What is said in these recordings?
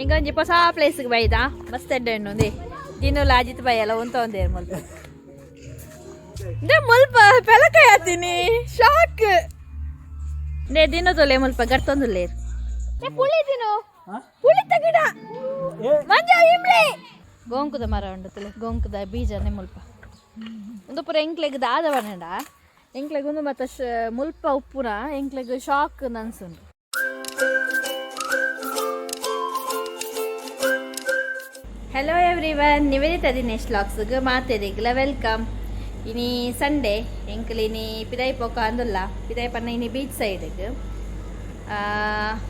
ఇంకొంచెం పొసా ప్లేస్కి పోయిదా మస్తు ఎండ ఉంది దీనిలో అజిత్ పోయాల ఉంటే ముల్ప ముల్ప పెలకాయ తిని షాక్ నే ದಿನದೊಲೆ ಮುಲ್ಪ ಗರ್ತೊಂದು ಲೇರು ಪುಳಿ ತಿನ್ನು ಪುಳಿ ತಗಿಡ ಮಂಜ ಇಮ್ಲಿ ಗೋಂಕುದ ಮರ ಉಂಡುತ್ತಲೆ ಗೋಂಕುದ ಬೀಜನೆ ಮುಲ್ಪ ಒಂದು ಪುರ ಎಂಕ್ಲೆಗ್ ದಾದವನಡ ಎಂಕ್ಲೆಗ್ ಒಂದು ಮತ್ತೆ ಮುಲ್ಪ ಉಪ್ಪುನ ಎಂಕ್ಲೆಗ್ ಶಾಕ್ ಅನ್ಸುಂಡು ಹಲೋ ಎವ್ರಿವನ್ ನಿವೇದಿತಾದಿನೇಶ್ ವ್ಲಾಗ್ಸ್ಗೆ ಮಾತೆರಿಗ್ಲ ವೆಲ್ಕಮ್ ಇನಿ ಸಂಡೇ ಎಂಕಲ್ ಇನಿ ಪಿದೈ ಪೊಕ್ಕ ಅಂದುಲ್ಲ ಪಿದೈ ಪನ್ನ ಇನಿ ಬೀಚ್ ಸೈಡ್ಗೆ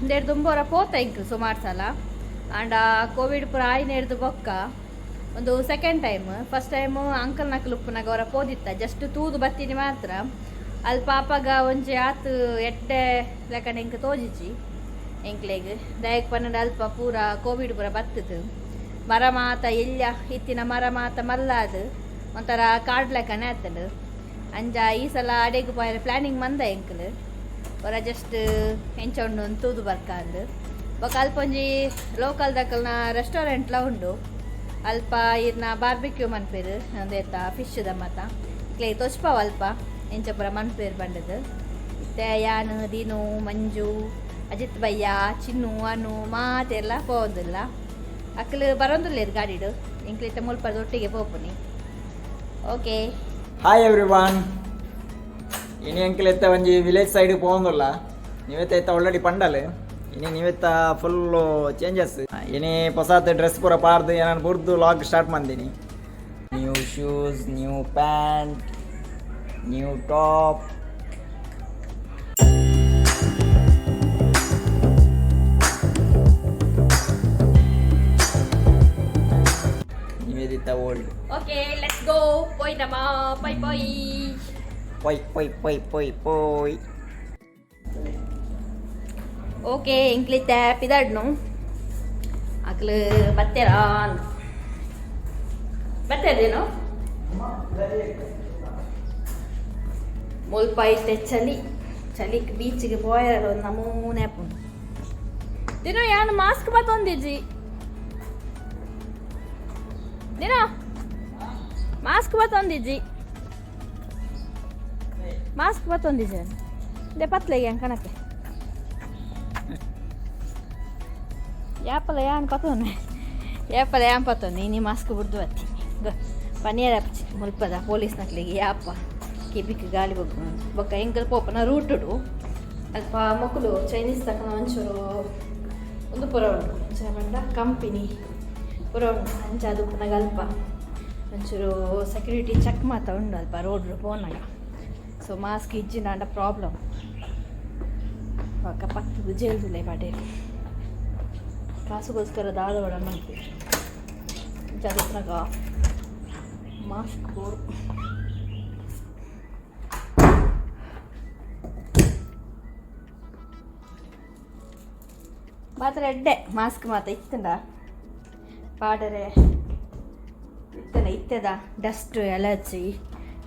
ನೆಡ್ದು ಒಂಬೋರ ಪೋತ ಇಂಕ್ ಸುಮಾರು ಸಲ ಆಂಡ ಕೋವಿಡ್ ಪುರ ಆಯ್ ನೆಡ್ದು ಬೊಕ್ಕ ಒಂದು second time first time uncle ನಕಲ್ ಉಪ್ಪುನಾಗ ಅವರ ಪೋದಿತ್ತ ಜಸ್ಟ್ ತೂದು ಬತ್ತೀನಿ ಮಾತ್ರ ಅಲ್ಲಿ ಪಾಪಗ ಒಂಜಿ ಆತು ಎಡ್ಡೆ ಲೆಕ್ಕನ ಇಂಕ ತೋಜಿಚ್ಚಿ ಎಂಕ್ಲೆಗ್ ದಯಕ್ ಪನ್ನಡ ಅಲ್ಪ ಪೂರ ಕೋವಿಡ್ ಪೂರ ಬತ್ತದು ಮರ ಮಾತ ಎಲ್ಲ ಇತ್ತಿನ ಮರ ಮಾತ ಮಲ್ಲಾದು ಒಂಥರ ಕಾಡ್ ಲೆಕ್ಕನೆ ಆತಡು ಅಂಜ ಈ ಸಲ ಅಡೆಗೆ ಪೋಯರ ಪ್ಲಾನಿಂಗ್ ಮಂದ ಎಂಕಲ್ ಹೊರ ಜಸ್ಟ್ ಹೆಂಚೊಂಡು ಒಂದು ತೂದು ಬರ್ಕಾಂದು ಬೊಕ್ಕ ಅಲ್ಪ ಒಂಜಿ ಲೋಕಲ್ ದಕ್ಕಲ್ನ ರೆಸ್ಟೋರೆಂಟ್ಲ ಉಂಡು ಅಲ್ಪ ಇರ್ನ ಬಾರ್ಬಿಕ್ಯೂ ಮನ್ಪೇರು ಒಂದೇತ ಫಿಶ್ದ ಮತ ಇಕ್ಲೆ ತೊಚ್ಪಾವ ಅಲ್ಪ ಎಂಚ ಪುರ ಮನ್ಪೇರು ಬಂಡದು ಇತ್ತೆ ಯಾನು ದೀನು ಮಂಜು ಅಜಿತ್ ಭಯ್ಯ ಚಿನ್ನು ಅನು ಮಾತೆಲ್ಲ ಪೋದಿಲ್ಲ ಅಕ್ಕಲು ಬರೋದಿಲ್ಲೇರು ಗಾಡಿಡು ಇಂಕ್ಲಿತ ಮುಲ್ಪದ ಒಟ್ಟಿಗೆ ಪೋಪುನಿ ಓಕೆ ಹಾಯ್ ಎವ್ರಿವಾನ್ ಇನಿ ಎಂಕ್ಲೆತ್ತ ಒಂಜಿ ವಿಲೇಜ್ ಸೈಡ್ ಪೋಂದುಲ್ಲ ನೀವೆತ್ತ ಇತ್ತ ಆಲ್ರೆಡಿ ಪಂಡಲ್ ಇನಿ ನೀವೆತ್ತ ಫುಲ್ಲು ಚೇಂಜಸ್ ಇನಿ ಹೊಸಾತ್ ಡ್ರೆಸ್ ಪೂರ ಪಾರ್ದು ಏನಾರು ಬುರ್ದು ಲಾಗ್ ಸ್ಟಾರ್ಟ್ ಮಾಡಿದೀನಿ new shoes new pant new top Niveditha old okay let's go ಪೋಯ್ನಮ್ಮ ಪೈ ಪೈ ಪೊಯ್ ಪೊಯ್ ಪೊಯ್ ಪೊಯ್ ಪೊಯ್ ಓಕೆ ಇಂಕ್ಲಿತ ಪಿದಾಡ್ನು ಅಕ್ಲು ಬತ್ತೆರಾ ಬತ್ತೇದೇನು ಮುಲ್ಪ ಐತೆ ಚಳಿ ಚಳಿಗೆ ಬೀಚಿಗೆ ಪೋಯರ ಒಂದು ನಮೂನೆ ಪುಂಡು ದಿನ ಯಾನು ಮಾಸ್ಕ್ ಬತ್ತೊಂದಿಜ್ಜಿ ದಿನ ಮಾಸ್ಕ್ ಬತ್ತೊಂದಿಜ್ಜಿ ಮಾಸ್ಕ್ ಬತ್ತೊಂದಿಜ್ಜಿ ದೇ ಪತ್ಲೆಗೆ ಹೆಂಗೆ ಕಣಕ್ಕೆ ಯಾಪಲ್ಲ ಯಾನ್ ಪತ್ತೋನೆ ಯಾಪಲ್ಲ ಯಾನ್ ಪತ್ತೋನೆ ನೀ ಮಾಸ್ಕ್ ಬಿಡ್ದು ಬತ್ತಿ ಪನಿಯರ್ ಅಪ್ಪಿ ಮುಲ್ಪದ ಪೊಲೀಸ್ ನಕ್ಲಿಗೆ ಯಾಪ ಕಿಬಿಕ್ ಗಾಳಿ ಬೊಕ್ಕ ಎಂಕಲ್ ಪೋಪನ ರೂಟುಡು ಅಲ್ಪ ಮಕ್ಕಳು ಚೈನೀಸ್ ತಕ್ಕ ಒಂಚೂರು ಒಂದು ಪುರ ಉಂಟು ಚಂದ ಕಂಪನಿ ಪುರ ಉಂಟು ಅಂಚ ಅದು ಪುನಗ ಅಲ್ಪ ಒಂಚೂರು ಸೆಕ್ಯೂರಿಟಿ ಚೆಕ್ ಮಾತ ಉಂಡು ಅಲ್ಪ ರೋಡ್ ಪೋನಾಗ ಸೊ ಮಾಸ್ಕ್ ಇಜ್ಜಿನ ಅಂಡ ಪ್ರಾಬ್ಲಮ್ ಒಕ್ಕ ಪತ್ತದು ಜೇಲ್ದಿಲ್ಲ ಬಾಡೇಲಿ ಕಾಸುಗೋಸ್ಕರ ದಾದವಳ ಮಾಡ್ತೀವಿ ಜಗತ್ನಾಗ ಮಾಸ್ಕ್ ಬೋರ್ಡು ಮಾತ್ರ ಎಡ್ಡೆ ಮಾಸ್ಕ್ ಮಾತ ಇತ್ತಂಡ ಪಾಡರೆ ಇತ್ತನ ಇತ್ತದ ಡಸ್ಟ್ ಎಲರ್ಜಿ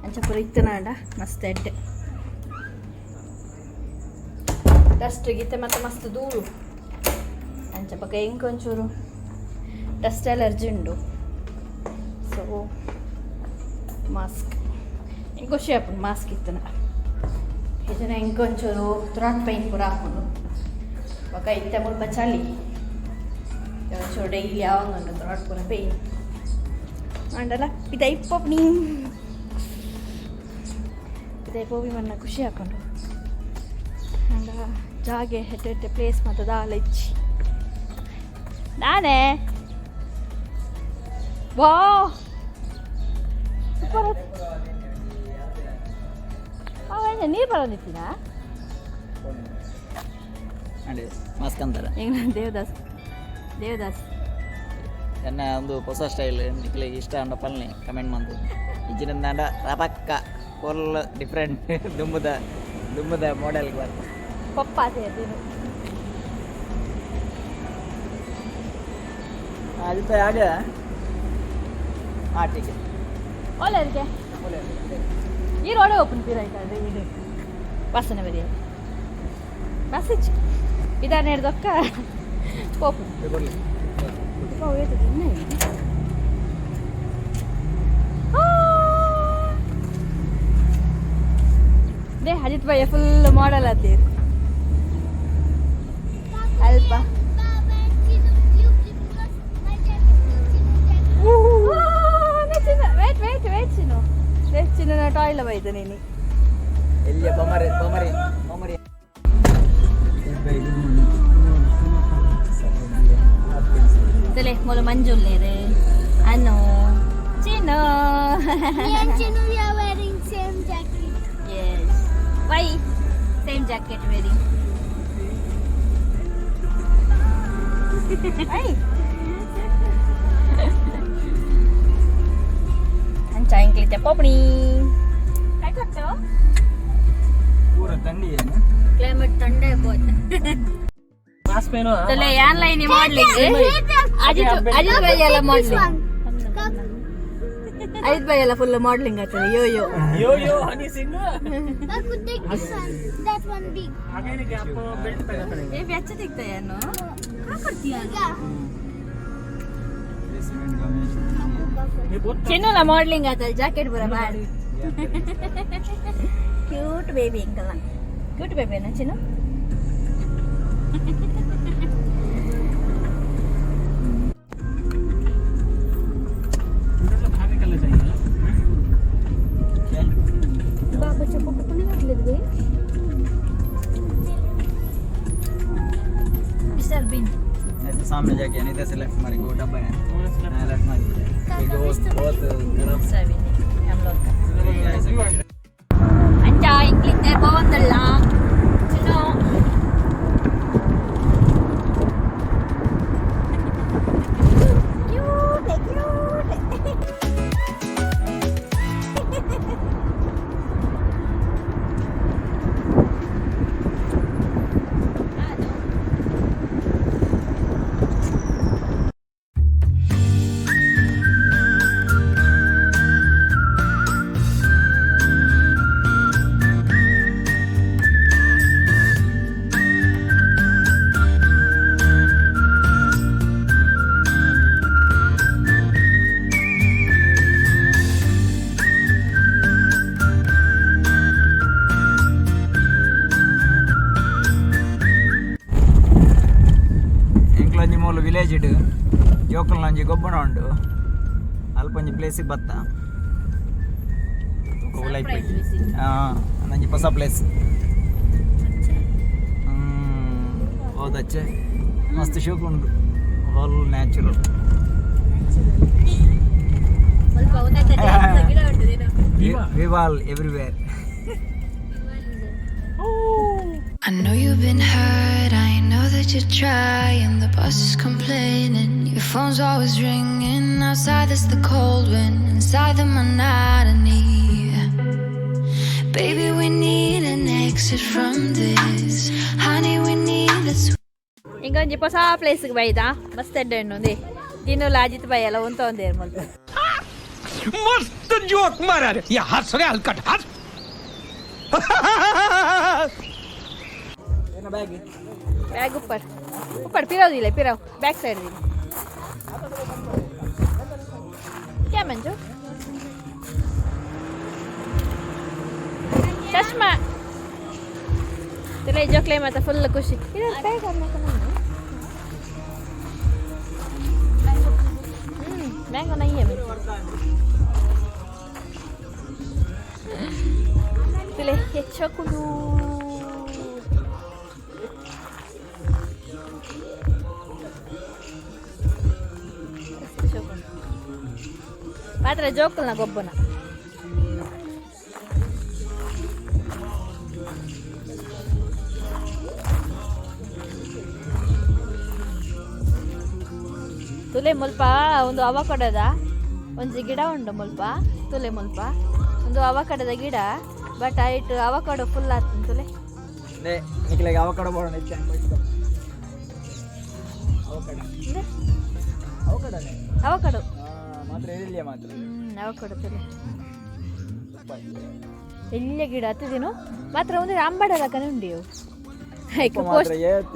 ಅಂಚ ಪೂರ ಇತ್ತನಾಂಡ ಮಸ್ತ್ ಎಡ್ಡೆ ಡಸ್ಟ್ ಗೀತೆ ಮತ್ತು ಮಸ್ತ್ ಧೂಳು ಅಂಚ ಪಕ್ಕ ಇಂಕೊಂಚೂರು ಡಸ್ಟ್ ಎಲರ್ಜಿ ಉಂಡು ಸೊ ಮಾಸ್ಕ್ ಹಿಂಗೆ ಖುಷಿ ಹಾಕೊಂಡು ಮಾಸ್ಕ್ ಇತ್ತನ ಇದನ್ನ ಇಂಕೊಂಚೂರು ಥ್ರಾಟ್ ಪೈನ್ ಪೂರ ಹಾಕೊಂಡು ಪಕ್ಕ ಇತ್ತ ಮುಲ್ಪ ಚಳಿ ಒಂಚೂರು ಡೈಲಿ ಯಾವಂಗ ಥ್ರಾಟ್ ಪೂರ ಪೇಯ್ನ್ ಅಂಡಲ್ಲ ಪಿದೈಪೋಪಿ ಪಿದೈಪೋಪಿ ಮನ್ನ ಖುಷಿ ಹಾಕೊಂಡು ಅಂಡ ಜಾಗೆ ಹೆಟ್ಟೆ ಪ್ಲೇಸ್ ಮತ್ತು ದಾಲ ಇಚ್ಚಿ ನಾನೇ ವಾ ಸೂಪರ್ ಅವ ನೀರು ಬರೋದಿತ್ತಿನ ಮಾಸ್ಕ್ ಅಂತಾರೆ ಹೆಂಗ ದೇವದಾಸ್ ಎನ್ನ ಒಂದು ಹೊಸ ಸ್ಟೈಲ್ ನಿಕ್ಲಿಗೆ ಇಷ್ಟ ಅಂಡ ಪಲ್ನಿ ಕಮೆಂಟ್ ಮಾಡ್ದು ಇಜ್ಜಿನಿಂದ ಅಂಡ ರಪಕ್ಕ ಫುಲ್ ಡಿಫ್ರೆಂಟ್ ದುಮ್ಮದ ಮಾಡೆಲ್ಗೆ ಬರ್ತದೆ ಪಪ್ಪ ಅದೇನು ಅದು ಆಗ ಆಟಿಗೆ ಒಳ್ಳೆ ಅದಕ್ಕೆ ಈ ರೋಡೇ ಓಪನ್ ಪೀರಾಯ್ತಾ ಅದೇ ವಿಡಿಯೋ ವಾಸನೆ ಬರೀ ಮೆಸೇಜ್ ಇದಾನೆ ಹಿಡ್ದೊಕ್ಕ ಓಪನ್ दे अजित भैया फुल मॉडल आते अल्प वेट चिन्नु टॉयला बैठे ನೀನು ಎಲ್ಲಿ ಬಮರಿ चले मोल मंजुल ले रे अनु चिनो Me and Chinu, we are wearing same jacket. yes why same jacket wearing hey अंचा इंक्लिच पोपणी काय करतो पूरा ठंडी है ना क्लाइमेट ठंडा है बहुत मास्क पहनो चले ऑनलाइन ही मॉडलिंग अजित भैयाला मॉडलिंग अजित भैयाला फुल मॉडलिंग आता yo Honey Singh I could take this one. That one big. आगे ने क्या आपको बेल्ट पहना पड़ेगा ये भी अच्छा दिखता है नो क्या करती है Yeah. ये बहुत चिन्नु ला मॉडलिंग आता है जैकेट पूरा बाहर cute baby uncle cute baby ना चिन्नु मतलब भाभी कलर चाहिए ना बाबा चप्पू को नहीं बदले दे मिस्टर बिन तो सामने जाके नहीं तो लेफ्ट मारेंगे वो डब्बा है लेफ्ट मारेंगे ये बहुत खराब सभी हम लोग का अंचा इंक्लिच है बहुत डल्ला चिन्नु ವಿಲೇಜ್ ಇಡು ಜೋಕಲ್ ನಂಜಿ ಗೊಬ್ಬರ ಉಂಡು ಅಲ್ಪಂಜಿ ಪ್ಲೇಸಿಗೆ ಬತ್ತ ನಂಜಿ ಹೊಸ ಪ್ಲೇಸ್ बहुत अच्छे मस्त शौक उंडु ऑल न्याचुरल विवाल everywhere I know you've been hurt, I know that you're trying. The boss is complaining, your phone's always ringing. Outside there's the cold wind, inside the monotony. Baby, we need an exit from this. Honey, we need that sweet. ಈಗ ಒಂಜಿ ಹೊಸ ಪ್ಲೇಸ್ಗೆ ಬೈದ ಮಸ್ತ್ ಎಡ್ಡೆ ಉಂಡು ದಿನ Ajit by ಎಲ್ಲ ಉಂತ ಒಂದೇ ಮಲ್ತು मस्त जोक मारा रे या हंस रे हलकट हंस बैग ऊपर पिराव दिले पिराव बैक साइड दिले क्या मंजू चश्मा तुला जोकले माता फुल खुशी काय करना मैंगो नहीं है तुले ये चोकुलू ಮಾತ್ರ ಜೋಕಲ್ನ ಗೊಬ್ಬನ ತುಲೆ ಮುಲ್ಪ ಒಂದು ಅವಕಾಡೋದ ಒಂಜಿ ಗಿಡ ಉಂಡು ಮುಲ್ಪ ತುಲೆ ಮುಲ್ಪ ಒಂದು ಅವಕಾಡೋದ ಗಿಡ ಬಟ್ ಐಟ್ ಅವಕಾಡೋ ಫುಲ್ ಆತು ತುಲೆ ನಿಖಿಲಾಗ ಅವಕಾಡೋ ಬೋಡೋಣ ಇತ್ತು ಅವಕಾಡೋ ಮಾತ್ರ ಎಲ್ಲಿಯ ಮಾತ್ರ ಅವಕಾಡೋ ತುಲೆ ಎಲ್ಲಿಯ ಗಿಡ ಹತ್ತಿದೇನು ಮಾತ್ರ ಒಂದು ಅಂಬಡಲ ಕನೆ ಉಂಡಿಯವು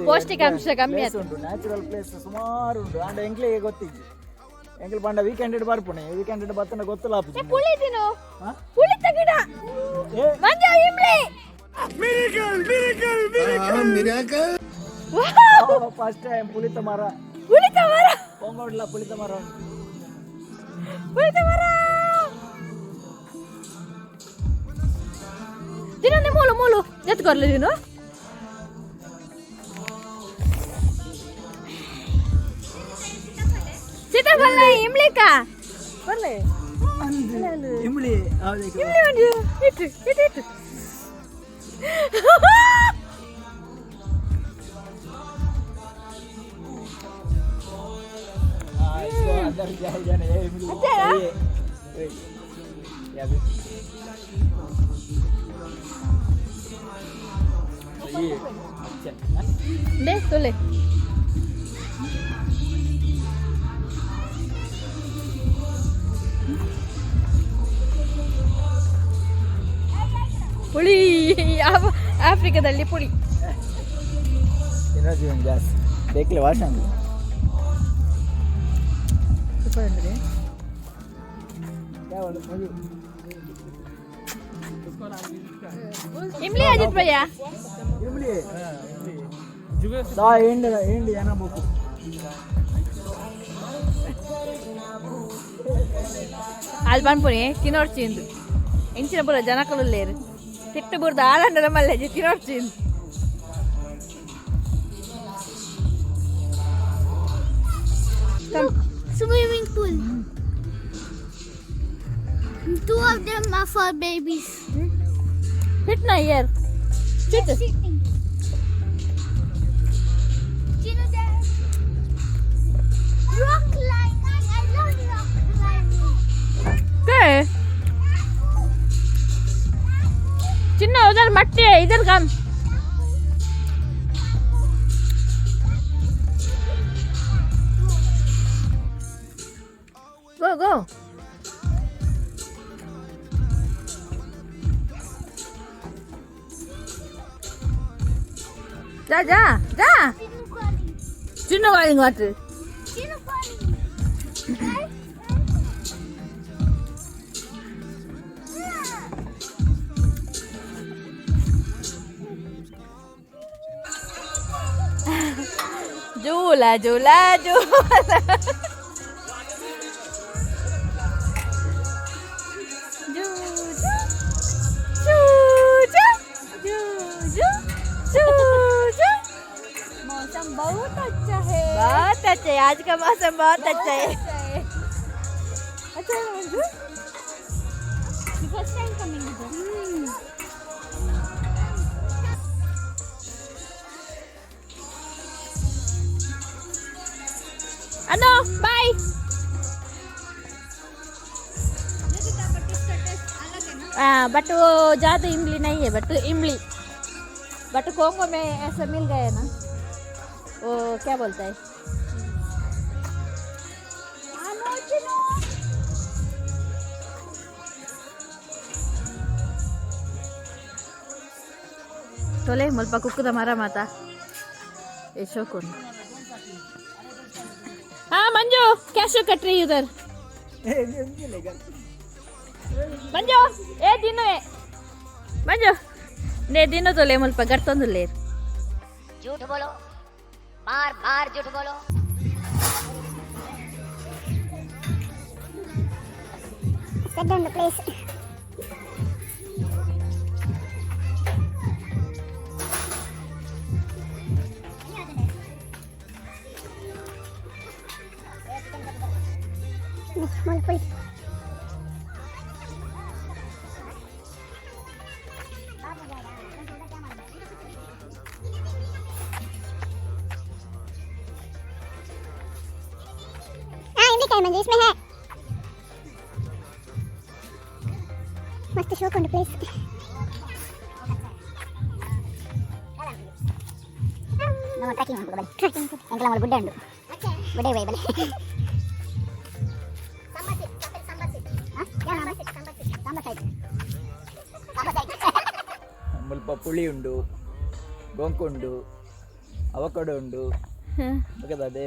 ಪೌಷ್ಟಿಕಾಂಶ ಕಮ್ಮಿ ಆಯ್ತು. ಉಂಟು ನ್ಯಾಚುರಲ್ ಪ್ಲೇಸ್ ಸುಮಾರು ಉಂಟು ಆಂಡ ಎಂಕ್ಲಿಗೆ ಗೊತ್ತಿದ್ದು ಎಂಕ್ಲು ಬಂಡ ವೀಕೆಂಡ್ ಬರ್ಪುಣೆ ವೀಕೆಂಡ್ ಬತ್ತನ ಗೊತ್ತಿಲ್ಲ ಪುಳಿ ತಿನ್ನು ಪುಳಿ ತಗಿಡ ಮಂಜ ಇಮ್ಲಿ ಫಸ್ಟ್ ಟೈಮ್ ಪುಳಿತ ಮರ ಪೊಂಗೋಡ್ಲ ಪುಳಿತ ಮರ ತಿನ್ನೊಂದೆ ಮೂಲು ಮೂಲು ಎತ್ಕೊರ್ಲಿ ನೀನು ಸೀತಾಫಲ ಇಮ್ಲಿಕ ಬರ್ಲೆ ಇಮ್ಲಿ ಇಮ್ಲಿ ಒಂದು ಇಟ್ಟು ಇಟ್ಟು ಇಟ್ಟು अंदर जाने ये इमली ये दे तोले ಪುಳಿ ಆಫ್ರಿಕಾದಲ್ಲಿ ಪುಳಿ ತಿನ್ನೋ ಜೀವನ ಜಾಸ್ತಿ ಬೇಕಲೆ ವಾಶ ಅಂದ್ರೆ ಇಮ್ಲಿ ಅಜಿತ್ ಭಯ್ಯ ಇಮ್ಲಿ ದಾ ಎಂಡ್ ಏನ ಬೇಕು ಅಲ್ಲಿ ಬಂದ್ಪುಣಿ ತಿನ್ನೋಡ್ಚಿಂದು ಇಂಚಿನ ಪುರ ಜನಕಲು ಲೇರು ತಿಟ್ಟು ಬುರ್ದ ಆಳಂಡದ ಮಲ್ಲೆಜಿ ತಿನ್ನೋಡ್ಚಿಂದು Swimming pool. Two of them are for babies. Sit na here. Sit. Sitting. You know that rock climbing. I love rock climbing. Okay. चिन्ना उधर मट्टी है इधर काम go go जा जा जा चिन्ना calling what Chino calling. झूला झूला झूला मौसम बहुत अच्छा है. बहुत अच्छा है आज का मौसम बहुत अच्छा है अच्छा है Manju. First time coming here. अनो बाय बट वो ज़्यादा इमली नहीं है बट इमली बट कोंगो में ऐसा मिल गया ना वो क्या बोलता है तोले मुल्पा कुक्कुद मरा माता ऐशो कौन हाँ मंजू कैसे कट रही उधर मंजू ए दिनो है मंजू ने दिनो तो ले मुल पकड़ तो ले झूठ बोलो बार बार झूठ बोलो Set down the place. Multiple. Manju इसमें है मस्त शो कोंड प्लेस ನಮ್ಮ ಟ್ರೆಕಿಂಗ್ ಉಂಟು ಬನ್ನಿ ಟ್ರೆಕಿಂಗ್ ಎಂಕಲ ಮಾಡಿ ಗುಡ್ಡೆ ಉಂಟು ಗುಡ್ಡೆ ಬೈ ಬನ್ನಿ ಸ್ವಲ್ಪ ಪುಳಿ ಉಂಡು ಗೊಂಕು ಉಂಡು, ಅವಕಡು ಉಂಡು, ಅದೇ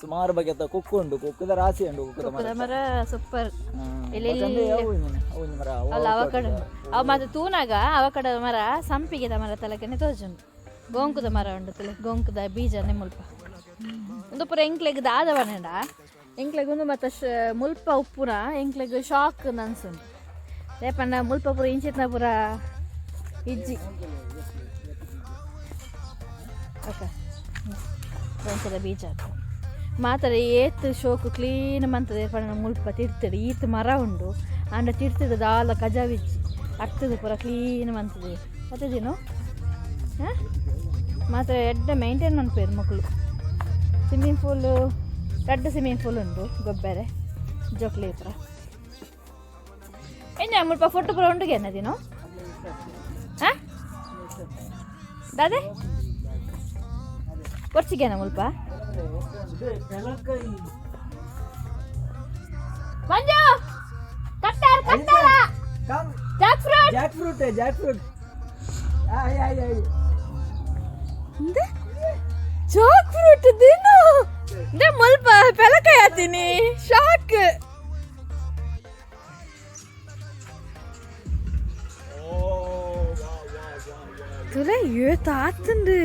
ಸುಮಾರು ಬಗೆತ ಕುಕ್ಕು ಉಂಡು, ಕುಕ್ಕುದ ರಾಸಿ ಉಂಡು, ಕುಕ್ಕುದ ಮರ ಸೂಪರ್. ಮರ ಅಲ್ಲ ಅವಕಡ ಅವ ಮತ್ತೆ ತೂನಾಗ ಅವಕಡ ಮರ ಸಂಪಿಗೆದ ಮರ ತಲಕೆನೆ ತೋಜುಂಡು. ಗೋಂಕುದ ಮರ ಉಂಡು ತಲೆ ಗೋಂಕುದ ಬೀಜನೆ ಮುಲ್ಪ ಒಂದು ಪುರ ಎಂಕ್ಲೆಗ್ ದಾದವನಡ ಎಂಕ್ಲೆಗ್ ಒಂದು ಮತ್ತೆ ಮುಲ್ಪ ಉಪ್ಪುನ ಎಂಕ್ಲೆಗ್ ಶಾಕ್ ನನ್ಸುಂಡು ರೇಪಣ್ಣ ಮುಲ್ಪ ಪುರ ಇಂಚಿತ್ನ ಪುರ ಇಜ್ಜಿ ಓಕೆ ಗೋಂಕುದ ಬೀಜ ಮಾತ್ರ ಏತ್ ಶೋಕು ಕ್ಲೀನ್ ಮಂತದೆ ಪಣ್ಣ ಮುಲ್ಪ ತಿರ್ತದೆ ಈತ್ ಮರ ಉಂಡು ಅಂಡ ತಿರ್ತದೆ ದಾಲ ಕಜಾವಿಜ್ಜಿ ಆಗ್ತದೆ ಪೂರ ಕ್ಲೀನ್ ಮಂತದೆ ಮತ್ತದೇನು ಹಾಂ ಮಾತ್ರ ಎಡ್ಡ ಮೇಂಟೈನ್ ಮಾಡ್ಪೇರು ಮಕ್ಕಳು. ಸ್ವಿಮ್ಮಿಂಗ್ ಪೂಲು ದೊಡ್ಡ ಸ್ವಿಮ್ಮಿಂಗ್ ಪೂಲ್ ಉಂಡು ಗೊಬ್ಬರ ಜೋಕ್ಲಿ ಪುರ ಏನು ಮುಲ್ಪ ಫೋಟೋ ಪುರ ಉಂಡುಗೆ ಅನ್ನೋದೇನು ಹಾಂ ದಾದೆ ಕೊರ್ಚಿಗೆನ ಮುಲ್ಪ ಮಂಜು ಕಟ್ಟಾರ ಕಟ್ಟಾರ jackfruit jackfruit jackfruit jackfruit ದಿನು ದೇ ಮುಲ್ಪ ಪೆಲಕಾಯಿ ಆತೀನಿ ಶಾಕ್ ತುಲೆ ಏತ ಆತಂದು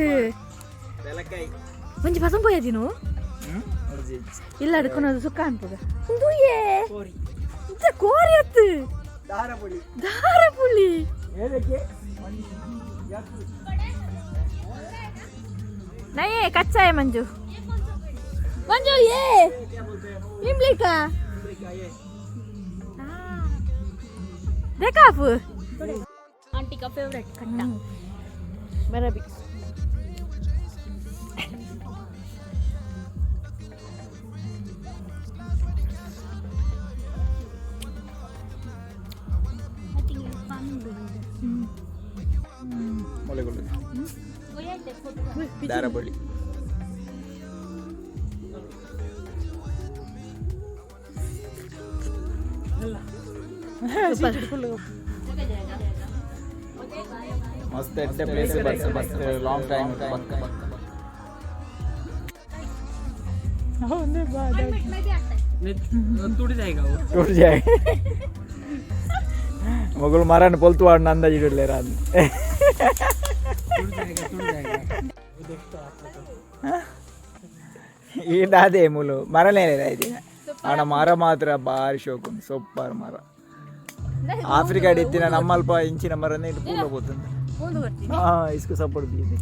ಒಂಜಿ ಪಸಂ ಪೋಯದಿನು ಇಲ್ಲ ಅಡ್ಕೊಳೋದು ಸುಕ್ಕ ಅನ್ಪದ ಇಂದುಯೇ ಇಂತ ಕೋರಿ ಅತ್ತು ದಾರಪುಳಿ ನಯೇ ಕಚ್ಚಾಯ ಮಂಜು ಮಂಜು ಏ ಇಂಬ್ಲಿಕಾ ದೇಕಾಪು ಆಂಟಿ का फेवरेट खट्टा मेरा भी ದಾರಬಳ್ಳಿ ಮಸ್ತ್ ಎಡ್ಡೆ ಪ್ಲೇಸ್ ಬಸ್ ಲಾಂಗ್ ಟೈಮ್ टूट जाएगा मगल मारा ने बोलतू आड़ नंदा जी डले रात ಈ ದಾದೆ ಮುಲು ಮರನೇ ಇದೆ ಆಡ ಮರ ಮಾತ್ರ ಭಾರಿ ಶೋಕು ಸೂಪರ್ ಮರ ಆಫ್ರಿಕಾ ಇತ್ತಿನ ನಮ್ಮಲ್ಪ ಇಂಚಿನ ಮರನೇ ಇದು ಪೂಲ ಹೋಗ್ತಂತೆ इसको सपोर्ट दिए थे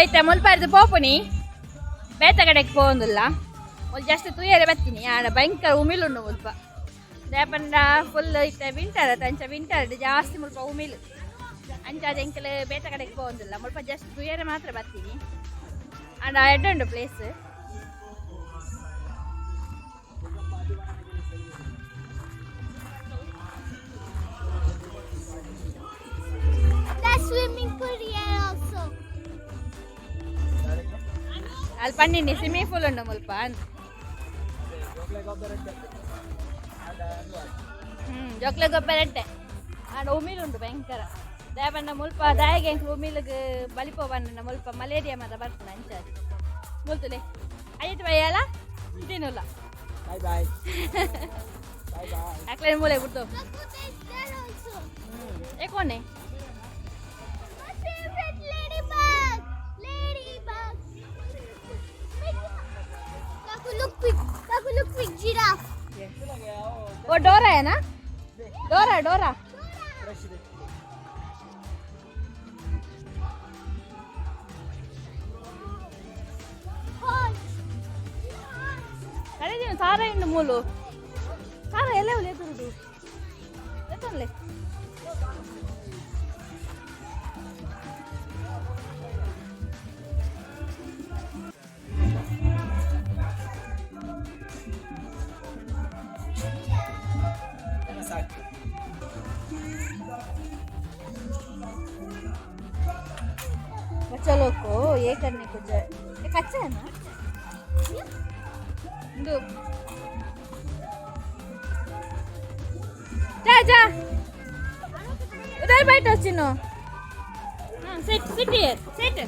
ಐತೆ ಮುಲ್ಪಾರ್ದು ಪೋಪುನಿ ಬೇತ ಕಡೆಗೆ ಪೋಂದಿಲ್ಲ ಒಂದು ಜಾಸ್ತಿ ತುಯ್ಯರೆ ಬರ್ತೀನಿ ಆಡ ಭಯಂಕರ ಉಮಿಲುಂಡು ಮುಲ್ಪ ದೇಪಂಡ ಫುಲ್ ಐತೆ ವಿಂಟರ್ ತಂಚ ವಿಂಟರ್ ಜಾಸ್ತಿ ಮುಲ್ಪ ಉಮಿಲು ಅಂಚಾದ ಎಂಕಲ್ ಬೇತ ಕಡೆಗೆ ಪೋಂದಿಲ್ಲ ಮುಲ್ಪ ಜಾಸ್ತಿ ತುಯ್ಯರೆ ಮಾತ್ರ ಬರ್ತೀನಿ ಆಡ ಎಡ್ಡುಂಡು place swimming pool here also. ಅಲ್ಲಿ ಪನ್ನಿನಿ ಸ್ವಿಮ್ಮಿಂಗ್ ಪೂಲ್ ಉಂಡು ಮುಲ್ಪ ಜೋಕ್ಲೆ ಗೊಬ್ಬರಟ್ಟೆ ಆಡ ಉಮಿಲುಂಡು ಭಯಂಕರ ದೇವಣ್ಣ ಮುಲ್ಪ ದಾಯಿಗೆ ಉಮಿಲಿಗೆ ಬಲಿಪೋವಣ್ಣ ಮುಲ್ಪ ಮಲೇರಿಯಾ ಮಾತ ಬರ್ತದೆ ಅಂಚಾದ ಮುಲ್ತುಲೆ ಆಯ್ತು ಬಯ್ಯಲ್ಲ ತಿನ್ನಲ್ಲ ಬಾಯ್ ಬಾಯ್ ಅಕ್ಲೇನ ಮೂಲೆ ಬಿಡ್ತು ಏಕೋನೆ Look big giraffe. वो डोरा है ना डोरा डोरा अरे जी सारा इन मूलो सारा एले ले तुरु ले ಸಾಕು. चलो को ये करने को जाए ये कच्चा है ना दो जा जा उधर बैठो चिनो हाँ सिट सिट हियर सिट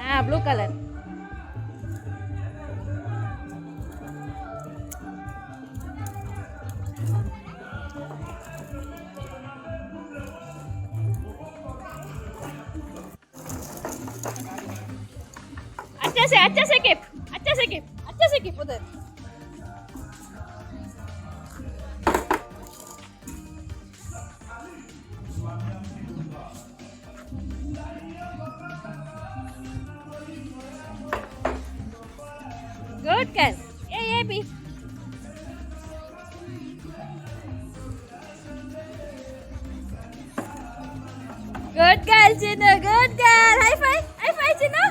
हाँ ब्लू कलर अच्छा से किप उधर गुड गर्ल ये भी गुड गर्ल चिनो गुड गर्ल हाई फाई चिनो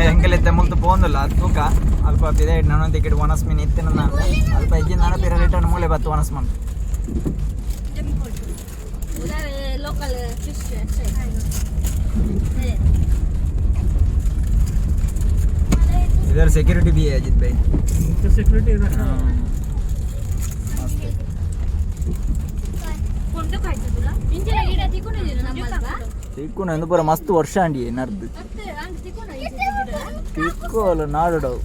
ಎಂಕಲೆತ್ತೆ ಮುಲ್ತು ಪೋಂದುಲ್ಲ ತೂಕ ಅಲ್ಪ ಬಿದೆ ನಾನು ಟಿಕೆಟ್ ಒನಸ್ ಮೀನ್ ಇತ್ತಿನ ನಾನು ಅಲ್ಪ ಇಜ್ಜಿನ ನಾನು ಬೇರೆ ರಿಟರ್ನ್ ಮೂಲೆ ಬತ್ತು ಒನಸ್ ಮನ್ लोकल फिश इधर सिक्योरिटी भी है अजीत भाई तो सिक्योरिटी रखा कोणतं खायचं तुला इंजिला गिडा तिकून दिलं ना मला ತಿಕ್ಕು ಎಂದು ಪೂರ ಮಸ್ತ್ ವರ್ಷ ಅಂಡಿ ನರ್ದು ತಿಕ್ಕು ಅಲ್ಲ ನಾಡೋಡವು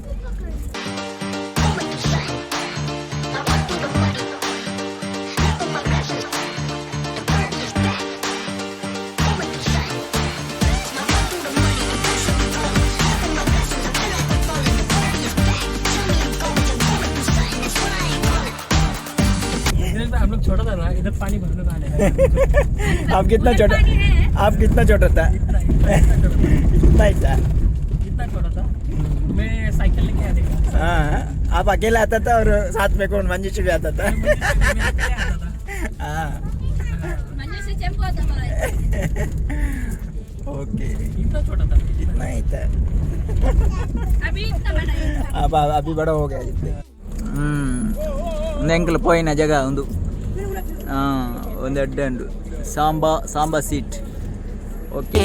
हम लोग छोटा था ना इधर पानी भरने का आने आप कितना छोटा था इतना ही था इतना छोटा था मैं साइकिल लेके आने का हाँ आप अकेला आता था और साथ में कौन मंजिश भी आता था हाँ मंजिश चंपू आता मला ओके इतना छोटा था इतना ही था अभी इतना बड़ा है अब अभी बड़ा हो गया जितने ಎಂಕಲ್ ಪೋಯಿನ ಜಾಗ ಒಂದು ಒಂದು ಅಡ್ಡ ಉಂಡು ಸಾಂಬಾ ಸೀಟ್ ಓಕೆ